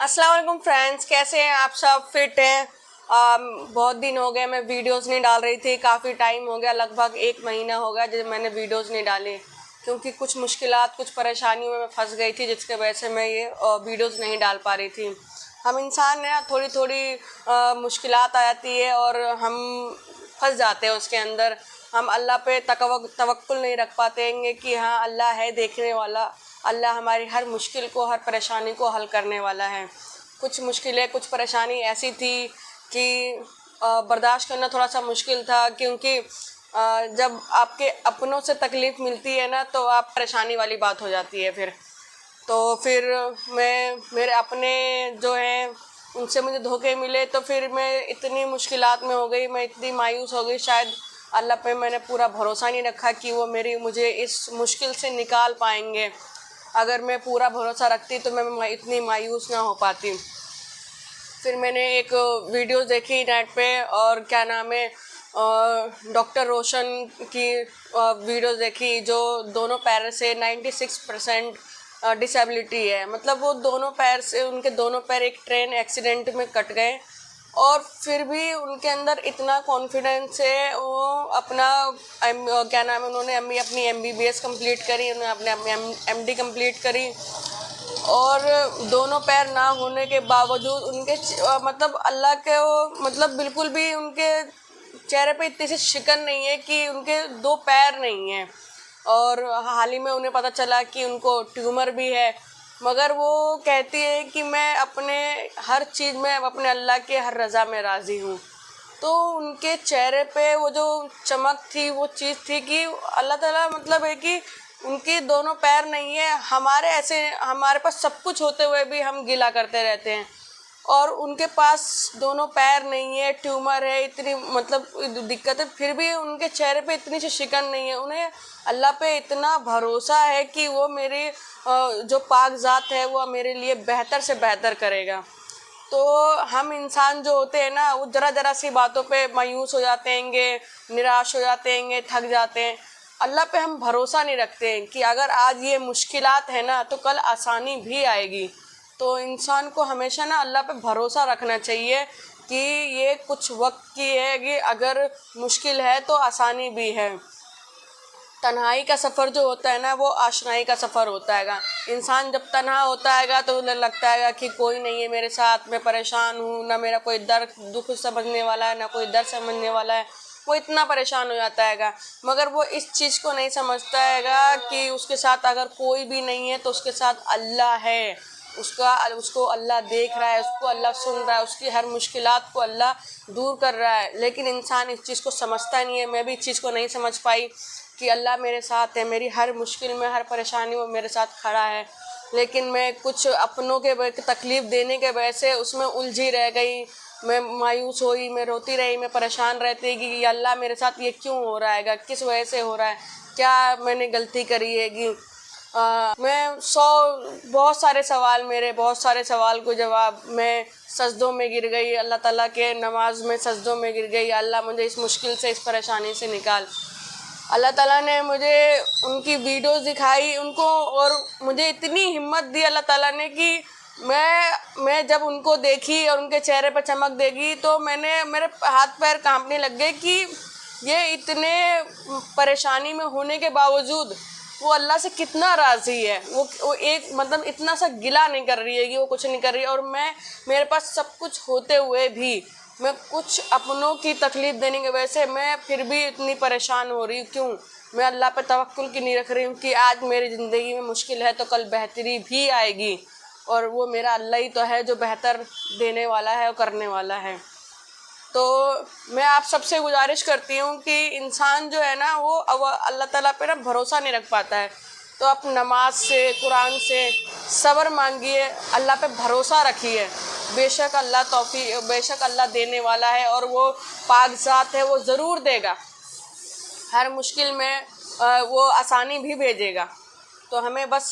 अस्सलाम वालेकुम फ्रेंड्स, कैसे हैं आप सब? फिट हैं? बहुत दिन हो गए मैं वीडियोस नहीं डाल रही थी। काफ़ी टाइम हो गया, लगभग 1 महीना हो गया जब मैंने वीडियोस नहीं डाली, क्योंकि कुछ मुश्किलात, कुछ परेशानियों में मैं फंस गई थी, जिसके वजह से मैं ये वीडियोस नहीं डाल पा रही थी। हम इंसान हैं, थोड़ी थोड़ी मुश्किलात आ जाती है और हम फंस जाते हैं उसके अंदर। हम अल्लाह पे तवक्कुल नहीं रख पाते हैं कि हाँ, अल्लाह है देखने वाला, अल्लाह हमारी हर मुश्किल को, हर परेशानी को हल करने वाला है। कुछ मुश्किलें, कुछ परेशानी ऐसी थी कि बर्दाश्त करना थोड़ा सा मुश्किल था, क्योंकि जब आपके अपनों से तकलीफ़ मिलती है ना, तो आप परेशानी वाली बात हो जाती है फिर मैं, मेरे अपने जो हैं उनसे मुझे धोखे मिले, तो फिर मैं इतनी मुश्किलात में हो गई, मैं इतनी मायूस हो गई। शायद अल्लाह पे मैंने पूरा भरोसा नहीं रखा कि वो मुझे इस मुश्किल से निकाल पाएंगे। अगर मैं पूरा भरोसा रखती तो मैं इतनी मायूस ना हो पाती। फिर मैंने एक वीडियो देखी नेट पे, और क्या नाम है, डॉक्टर रोशन की वीडियो देखी, जो दोनों पैर से 96% डिसेबिलिटी है। मतलब वो दोनों पैर से, उनके दोनों पैर एक ट्रेन एक्सीडेंट में कट गए, और फिर भी उनके अंदर इतना कॉन्फिडेंस है। वो अपना क्या नाम है, उन्होंने अपनी MBBS कंप्लीट करी, उन्होंने अपने MD कंप्लीट करी, और दोनों पैर ना होने के बावजूद उनके मतलब अल्लाह के वो, मतलब बिल्कुल भी उनके चेहरे पे इतनी सी शिकन नहीं है कि उनके 2 पैर नहीं हैं। और हाल ही में उन्हें पता चला कि उनको ट्यूमर भी है, मगर वो कहती है कि मैं अपने हर चीज़ में अपने अल्लाह के हर रज़ा में राज़ी हूँ। तो उनके चेहरे पे वो जो चमक थी, वो चीज़ थी कि अल्लाह ताला, मतलब है कि उनके दोनों पैर नहीं है। हमारे पास सब कुछ होते हुए भी हम गिला करते रहते हैं, और उनके पास दोनों पैर नहीं है, ट्यूमर है, इतनी मतलब दिक्कत है, फिर भी उनके चेहरे पे इतनी सी शिकन नहीं है। उन्हें अल्लाह पे इतना भरोसा है कि वो मेरी जो पाक ज़ात है वो मेरे लिए बेहतर से बेहतर करेगा। तो हम इंसान जो होते हैं ना, वो ज़रा ज़रा सी बातों पे मायूस हो जाते हैंगे, निराश हो जाते हैंगे, थक जाते हैं। अल्लाह पे हम भरोसा नहीं रखते हैं कि अगर आज ये मुश्किलात है ना, तो कल आसानी भी आएगी। तो इंसान को हमेशा ना अल्लाह पे भरोसा रखना चाहिए कि ये कुछ वक्त की है, कि अगर मुश्किल है तो आसानी भी है। तन्हाई का सफ़र जो होता है ना, वो आशनाई का सफ़र होता हैगा। इंसान जब तन्हा होता हैगा तो लगता हैगा कि कोई नहीं है मेरे साथ, मैं परेशान हूँ, ना मेरा कोई दर्द दुख समझने वाला है, ना कोई दर्द समझने वाला है। वो इतना परेशान हो जाता हैगा, मगर वो इस चीज़ को नहीं समझता हैगा कि उसके साथ अगर कोई भी नहीं है तो उसके साथ अल्लाह है। उसको अल्लाह देख रहा है, उसको अल्लाह सुन रहा है, उसकी हर मुश्किलात को अल्लाह दूर कर रहा है। लेकिन इंसान इस चीज़ को समझता नहीं है। मैं भी इस चीज़ को नहीं समझ पाई कि अल्लाह मेरे साथ है, मेरी हर मुश्किल में, हर परेशानी में मेरे साथ खड़ा है। लेकिन मैं कुछ अपनों के तकलीफ़ देने के वजह से उसमें उलझी रह गई। मैं मायूस हुई, मैं रोती रही, मैं परेशान रहती कि अल्लाह मेरे साथ ये क्यों हो रहा है, किस वजह से हो रहा है, क्या मैंने गलती करी है कि मैं बहुत सारे सवाल, मेरे बहुत सारे सवाल को जवाब, मैं सजदों में गिर गई, अल्लाह ताला के नमाज में सजदों में गिर गई। अल्लाह मुझे इस मुश्किल से, इस परेशानी से निकाल। अल्लाह ताला ने मुझे उनकी वीडियोस दिखाई उनको, और मुझे इतनी हिम्मत दी अल्लाह ताला ने कि मैं जब उनको देखी और उनके चेहरे पर चमक देखी, तो मेरे हाथ पैर कांपने लग गए कि ये इतने परेशानी में होने के बावजूद वो अल्लाह से कितना राज़ी है। वो एक मतलब इतना सा गिला नहीं कर रही है कि वो कुछ नहीं कर रही है, और मेरे पास सब कुछ होते हुए भी मैं कुछ अपनों की तकलीफ़ देने की वजह से मैं फिर भी इतनी परेशान हो रही हूँ। क्यों? मैं अल्लाह पे तवक्कुल की नहीं रख रही हूँ कि आज मेरी ज़िंदगी में मुश्किल है तो कल बेहतरी भी आएगी, और वो मेरा अल्लाह ही तो है जो बेहतर देने वाला है और करने वाला है। तो मैं आप सबसे गुजारिश करती हूँ कि इंसान जो है ना, वो अल्लाह ताला पे ना भरोसा नहीं रख पाता है, तो आप नमाज से, कुरान से सब्र मांगिए, अल्लाह पे भरोसा रखिए। बेशक अल्लाह देने वाला है, और वो पाक ज़ात है, वो ज़रूर देगा। हर मुश्किल में वो आसानी भी भेजेगा। तो हमें बस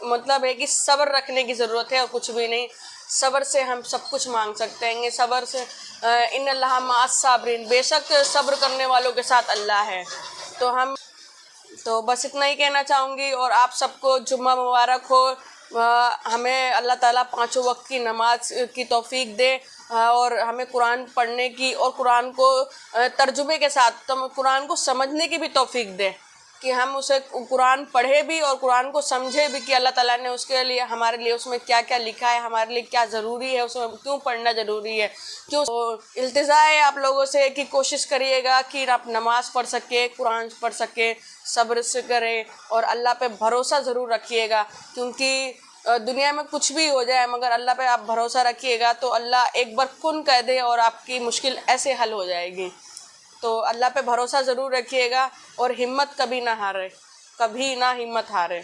मतलब है कि सब्र रखने की ज़रूरत है, और कुछ भी नहीं। सब्र से हम सब कुछ मांग सकते हैं। सब्र से इन्नल्लाह मअस साबिरीन, बेशक सब्र करने वालों के साथ अल्लाह है। तो बस इतना ही कहना चाहूँगी, और आप सबको जुम्मा मुबारक हो। हमें अल्लाह ताला पांचों वक्त की नमाज की तौफीक दे, और हमें कुरान पढ़ने की और कुरान को तर्जुमे के साथ तो कुरान को समझने की भी तौफीक दे, कि हम उसे कुरान पढ़े भी और कुरान को समझे भी कि अल्लाह ताला ने उसके लिए हमारे लिए उसमें क्या क्या लिखा है, हमारे लिए क्या ज़रूरी है, उसमें क्यों पढ़ना ज़रूरी है, क्यों। तो इल्तिजा है आप लोगों से कि कोशिश करिएगा कि आप नमाज़ पढ़ सके, कुरान पढ़ सके, सब्र से करें और अल्लाह पे भरोसा ज़रूर रखिएगा, क्योंकि दुनिया में कुछ भी हो जाए मगर अल्लाह पे आप भरोसा रखिएगा तो अल्लाह एक बार कुन कह दे और आपकी मुश्किल ऐसे हल हो जाएगी। तो अल्लाह पे भरोसा ज़रूर रखिएगा और हिम्मत कभी ना हारे, कभी ना हिम्मत हारे।